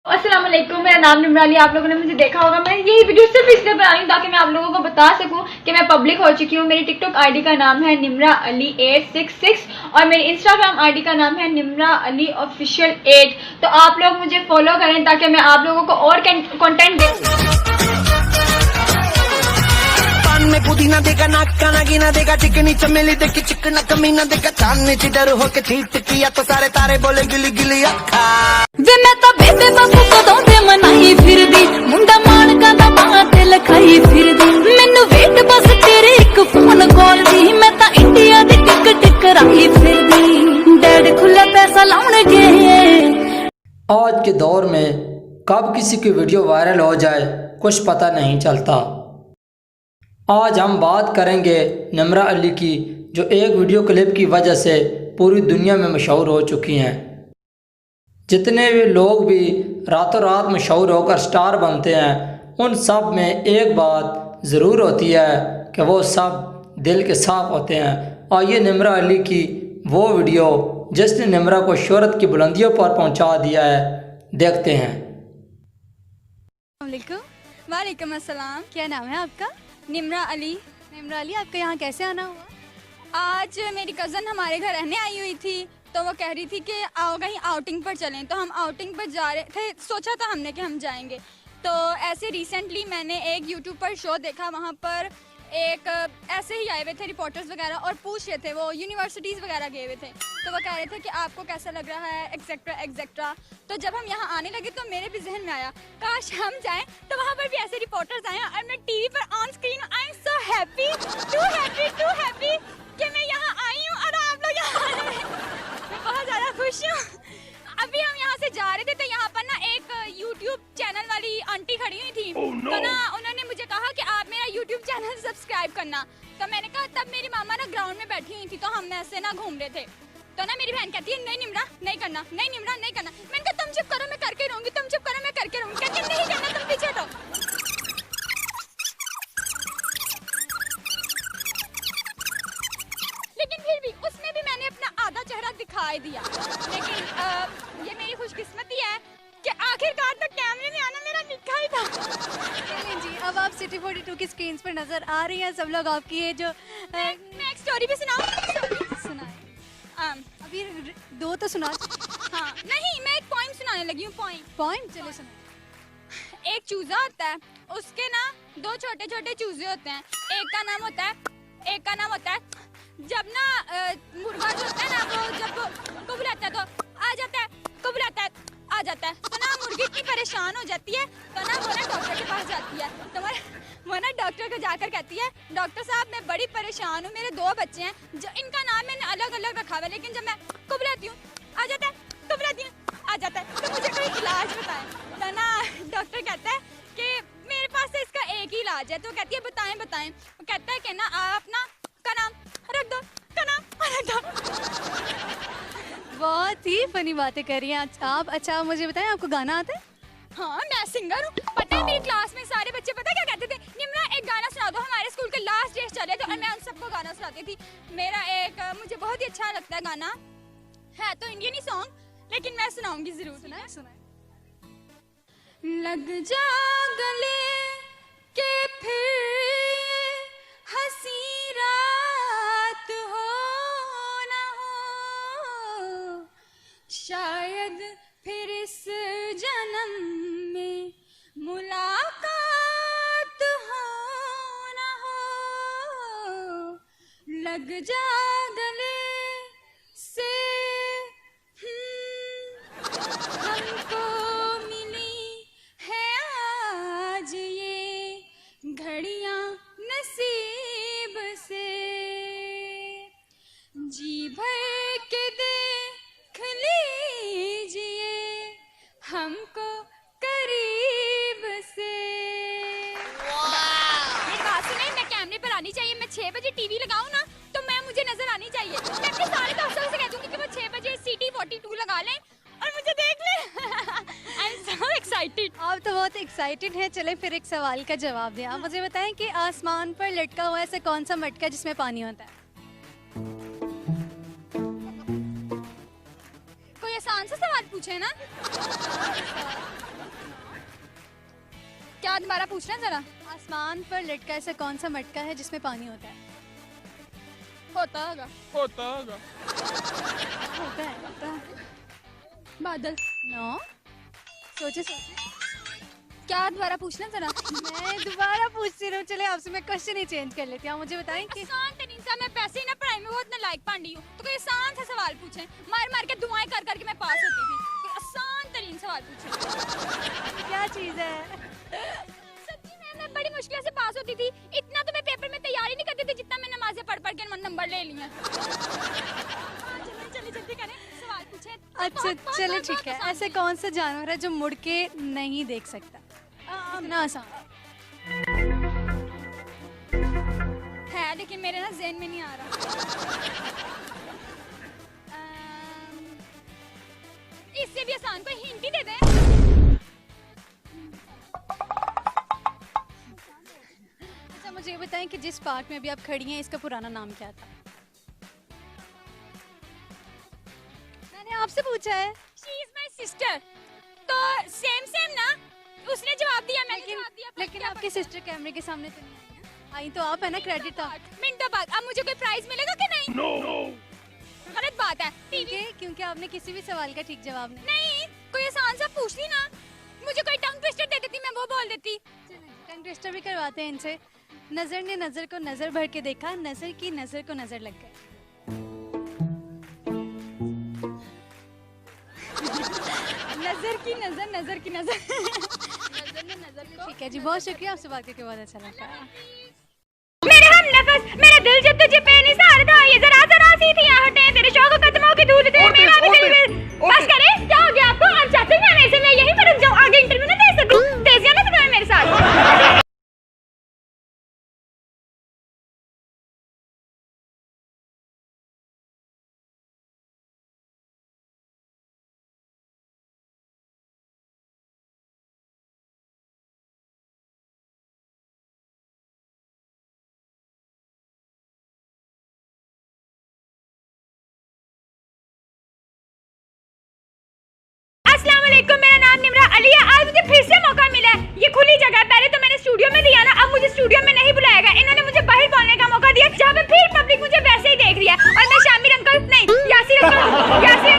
अस्सलाम वालेकुम, मेरा नाम निम्रा अली। आप लोगों ने मुझे देखा होगा। मैं यही वीडियो सिर्फ इसलिए बना रही हूँ ताकि मैं आप लोगों को बता सकूं कि मैं पब्लिक हो चुकी हूँ। मेरी टिकटॉक आईडी का नाम है निम्रा अली 866 और मेरी इंस्टाग्राम आईडी का नाम है निम्रा अली ऑफिशियल 8। तो आप लोग मुझे फॉलो करें ताकि मैं आप लोगों को और कंटेंट दे। में पुदीना देगा, नाका नगीना देगा, चिकनी चमेली देखी चिकना कमीना देगा, चांदनी ची डर होके चीट किया तो सारे तारे बोले गिली गिली अखा। वे मैं तो बेबे बाबू कदों दे मनाई फिरदी, मुंडा मानका दा बात लखाई फिरदी, मैनू वेट बस तेरे एक फोन कॉल दी, मैं तो इंडिया दी टिकट कराई फिरदी, डैड खुला पैसा लाउणगे। आज के दौर में कब किसी की वीडियो वायरल हो जाए कुछ पता नहीं चलता। आज हम बात करेंगे निम्रा अली की, जो एक वीडियो क्लिप की वजह से पूरी दुनिया में मशहूर हो चुकी हैं। जितने भी लोग भी रातों रात मशहूर होकर स्टार बनते हैं, उन सब में एक बात ज़रूर होती है कि वो सब दिल के साफ होते हैं। और ये निम्रा अली की वो वीडियो जिसने निम्रा को शोहरत की बुलंदियों पर पहुंचा दिया है, देखते हैं। वालेकुम अस्सलाम। क्या नाम है आपका? निम्रा अली। निम्रा अली, आपका यहाँ कैसे आना हुआ? आज मेरी कज़न हमारे घर रहने आई हुई थी, तो वो कह रही थी कि आओ कहीं आउटिंग पर चलें, तो हम आउटिंग पर जा रहे थे। सोचा था हमने कि हम जाएंगे, तो ऐसे रिसेंटली मैंने एक यूट्यूब पर शो देखा। वहाँ पर एक ऐसे ही आए हुए थे रिपोर्टर्स वगैरह और पूछ रहे थे, वो यूनिवर्सिटीज़ वगैरह गए हुए थे, तो वो कह रहे थे कि आपको कैसा लग रहा है एक्सेट्रा एक्सेट्रा। तो जब हम यहाँ आने लगे तो मेरे भी जहन में आया काश हम जाएं तो वहाँ पर भी ऐसे रिपोर्टर्स आए और मैं टीवी पर on screen I am so happy, too happy कि मैं यहाँ आई हूँ और आप लोग यहाँ आ रहे हैं। मैं बहुत ज़्यादा खुश हूँ। अभी हम यहाँ से जा रहे थे तो यहाँ पर ना एक यूट्यूब चैनल वाली आंटी खड़ी हुई थी। तो ना उन्होंने मुझे कहा कि आप मेरा यूट्यूब चैनल सब्सक्राइब करना। तो मैंने कहा, तब मेरी मामा ना ग्राउंड में बैठी हुई थी, तो हम ऐसे ना घूम रहे थे। तो ना मेरी बहन कहती है नहीं निम्रा नहीं करना, नहीं निम्रा नहीं करना। मैंने कहा तुम चुप करो मैं करके रहूंगी, तुम चुप करो मैं करके रहूंगी। कहती नहीं करना, तुम पीछे हटो। लेकिन फिर भी उसमें भी मैंने अपना आधा चेहरा दिखाई दिया। लेकिन ये मेरी खुशकिस्मती है कि आखिरकार तक कैमरे में आना मेरा लिखा ही था। चलिए जी, अब आप सिटी 42 की स्क्रीन पर नजर आ रही हैं सब लोग आपकी। ये जो मैं एक स्टोरी भी सुनाऊं? सुनाए अभी दो तो सुना। हाँ नहीं, मैं एक पोइम सुनाने लगी हूँ। पॉइंट चले सुना। एक चूजा होता है, उसके ना दो छोटे छोटे चूजे होते हैं। एक का नाम होता है जब ना मुर्गा जो होता है ना, वो जब को बुलाता है तो आ जाता है, को बुलाता है आ जाता है। तो ना मुर्गी इतनी परेशान हो जाती है, तो ना वो ना डॉक्टर के पास जाती है। तो वो ना डॉक्टर को जाकर कहती है, डॉक्टर साहब मैं बड़ी परेशान हूँ, मेरे 2 बच्चे हैं, जो इनका नाम मैंने अलग अलग रखा हुआ है, लेकिन जब मैं को बुलाती हूँ आ जाता है, को बुलाती हूँ आ जाता है, तो मुझे कोई इलाज बताएं। तो ना डॉक्टर कहता है कि मेरे पास तो इसका एक ही इलाज है। तो कहती है बताएं। वो कहता है कि ना आप ना का नाम रख दो, का नाम रख दो। बहुत ही फनी बातें कर रही हैं आप। अच्छा मुझे बताएं, आपको गाना आता है? हाँ मैं सिंगर हूँ। पता है मेरी क्लास में सारे बच्चे पता क्या कहते थे, निम्रा एक गाना सुना दो। हमारे स्कूल के लास्ट डे चले थे और मैं उन सबको गाना सुनाती थी। मेरा एक मुझे बहुत ही अच्छा लगता है गाना, है तो इंडियन ही सॉन्ग, लेकिन मैं सुनाऊंगी जरूर। सुनाए। लग जा गले के फिर हंसी रात हो ना हो, शायद फिर इस जन्म में मुलाकात हो ना हो। लग जा गले से हमको मिली है आज ये घड़ियां नसीब से, जी भर के देख लीजिए हमको करीब से। मेरी बात सुने, मैं कैमरे पर आनी चाहिए। मैं 6 बजे टीवी लगाऊं ना तो मैं मुझे नजर आनी चाहिए। मैं अपने सारे दोस्तों से कह दूंगी कि वो 6 बजे सिटी 42 लगा लें और मुझे देख ले। आई एम सो एक्साइटेड। आप तो बहुत एक्साइटेड हैं। चले फिर एक सवाल का जवाब दें। आप मुझे बताएं कि आसमान पर लटका हुआ ऐसा कौन सा मटका है जिसमें पानी होता है? कोई आसान सा सवाल पूछे ना। क्या दोबारा पूछना जरा। आसमान पर लटका ऐसा कौन सा मटका है जिसमें पानी होता है? होता होगा। होता है। बादल। नो, सोचे सोचे। क्या दोबारा पूछना जरा। मैं दोबारा पूछती रहूँ, चले आपसे मैं क्वेश्चन ही चेंज कर लेती हूँ। मुझे बताएं कि आसान तरीन सा, मैं पैसे ही ना पढ़ाई में बहुत नालायक पांडी हूँ, तो कोई आसान सा सवाल पूछें। मार मार के दुआएं कर करके मैं पास होती थी, कोई आसान तरीन सवाल पूछें। क्या चीज़ है? सच्ची में मैं बड़ी मुश्किल से पास होती थी। इतना तो मैं पेपर में तैयारी नहीं करती थी जितना मैं नमाज़ें पढ़ पढ़ के नंबर ले लिए। चलिए जल्दी करें, सवाल पूछें। अच्छा चले ठीक है। ऐसे कौन सा जानवर है जो मुड़ के नहीं देख सकता? ना आसान है लेकिन मेरे ना ज़हन में नहीं आ रहा। इससे भी आसान कोई हिंट ही दे दें। अच्छा मुझे ये बताएं कि जिस पार्क में अभी आप खड़ी हैं इसका पुराना नाम क्या था? मैंने आपसे पूछा है। She is my sister। तो सेम ना, उसने जवाब दिया, मैंने जवाब दिया। लेकिन आपकी सिस्टर कैमरे के सामने तो नहीं आई तो आप है ना, क्रेडिट था। मिनटों बाद अब मुझे कोई प्राइज मिलेगा कि नहीं? गलत बात है। क्योंकि आपने किसी भी सवाल का ठीक जवाब नहीं, कोई आसान सा पूछती ना, मुझे कोई टंग ट्विस्टर दे देती, मैं वो बोल देती। टंग ट्विस्टर भी करवाते हैं इनसे। नजर ने नजर को नजर भर के देखा, नजर की नजर को नजर लग गई। नजर की नजर, नजर की नजर। नजर ने नजर को। ठीक है जी, बहुत शुक्रिया, आपसे बात करके बहुत अच्छा लगा। मेरे हम नफस, मेरा दिल जब तुझे पे निसार था, ये जरा जरा सी थी आहटें तेरे शौक कदमों की धूल थे, मेरा भी दिल। बस करे, क्या हो गया आपको? आप चाहते हैं ऐसे मैं यहीं पर रुक जाऊं, आगे इंटरव्यू ना दे सकूं? तेजियां ना दिखाएं मेरे साथ। अस्सलाम वालेकुम, मेरा नाम निम्रा अली है। आज मुझे फिर से मौका मिला है। ये खुली जगह है, पहले तो मैंने स्टूडियो में दिया ना, अब मुझे स्टूडियो में नहीं बुलाया गया। इन्होंने मुझे बाहर बोलने का मौका दिया, जहाँ पे फिर पब्लिक मुझे वैसे ही देख रही है। और मैं शामिर अंकल नहीं, यासिर अंकल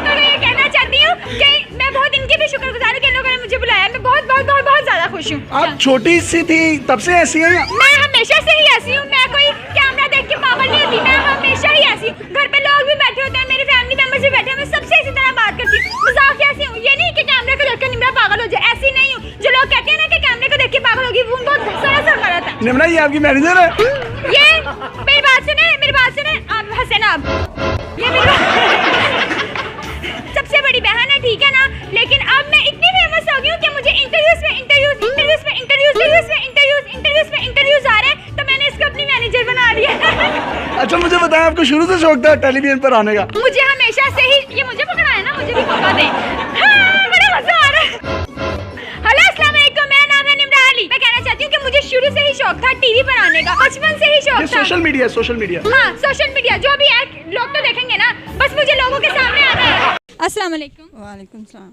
को ये कहना चाहती हूँ कि मैं बहुत इनकी भी शुक्रगुजार हूँ कि इन लोगों ने मुझे बुलाया। मैं बहुत बहुत बहुत बहुत ज्यादा खुश हूँ। आप छोटी सी थी तब से ऐसी हैं? मैं हमेशा से ही ऐसी हूँ, मैं कोई कैमरा देख के पागल नहीं होती, मैं हमेशा ही ऐसी हूँ। घर पे लोग भी बैठे होते हैं, मेरे फैमिली मेंबर्स भी बैठे हैं, मैं सबसे इसी तरह बात करती हूँ। मजाक ऐसी हूँ, ये नहीं कि कैमरे को देख कर निम्रा पागल हो जाए, ऐसी नहीं हूँ। जो लोग कहते हैं ना कि कैमरे को देख के पागल होगी, वो उनको सरासर गलत है। निम्रा ये आपकी मैनेजर है? ये मेरी बात सुने, आप हंसे ना। अब ये मेरी सबसे बड़ी बहन है, ठीक है ना? लेकिन अब मैं इतनी फेमस हो गई हूँ कि मुझे इंटरव्यूज आ रहे हैं, तो मैंने इसको अपनी मैनेजर बना लिया। अच्छा मुझे बताएं, आपको शुरू से शौक था टेलीविजन पर आने का? मुझे हमेशा से ही, ये मुझे पकड़ा है ना, मुझे भी मौका दे। हाँ, बड़ा मजा आ रहा है। हेलो अस्सलाम वालेकुम, मेरा नाम है निम्रा अली। मैं कहना चाहती हूँ कि मुझे शुरू से ही शौक था टीवी पर आने का, बचपन से ही शौक था। सोशल मीडिया हाँ, सोशल मीडिया जो भी है, लोग तो देखेंगे ना, बस मुझे लोगों के सामने आना है। अस्सलाम वालेकुम। वालेकुम सलाम।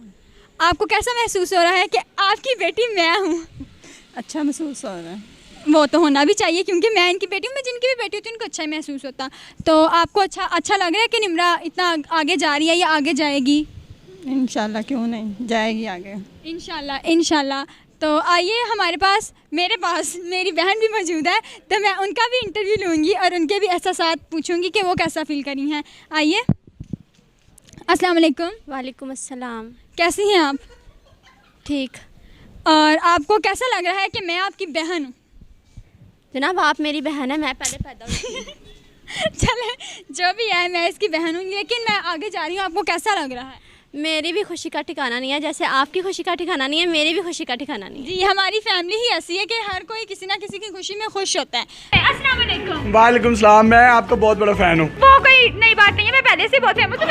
आपको कैसा महसूस हो रहा है कि आपकी बेटी मैं हूँ? अच्छा महसूस हो रहा है। वो तो होना भी चाहिए, क्योंकि मैं इनकी बेटी हूँ, मैं जिनकी भी बेटी होती हूँ उनको अच्छा ही महसूस होता। तो आपको अच्छा लग रहा है कि निम्रा इतना आगे जा रही है या आगे जाएगी? इंशाल्लाह, क्यों नहीं, जाएगी आगे इंशाल्लाह। तो आइए, मेरे पास मेरी बहन भी मौजूद है, तो मैं उनका भी इंटरव्यू लूँगी और उनके भी एहसासात पूछूंगी कि वो कैसा फील करी हैं। आइए। अस्सलाम वालेकुम। वालेकुम अस्सलाम। कैसी हैं आप? ठीक। और आपको कैसा लग रहा है कि मैं आपकी बहन हूँ? जनाब आप मेरी बहन है, मैं पहले पैदा हुई थी। चले जो भी है, मैं इसकी बहन हूँ, लेकिन मैं आगे जा रही हूँ। आपको कैसा लग रहा है? मेरी भी खुशी का ठिकाना नहीं है, जैसे आपकी खुशी का ठिकाना नहीं है, मेरी भी खुशी का ठिकाना नहीं है। जी, हमारी फैमिली ही ऐसी है कि हर कोई किसी ना किसी की खुशी में खुश होता है। अस्सलाम वालेकुम। वालेकुम सलाम, मैं आपका बहुत बड़ा फैन हूँ। वो कोई नई बात नहीं है, मैं पहले से बहुत फेमस हूँ।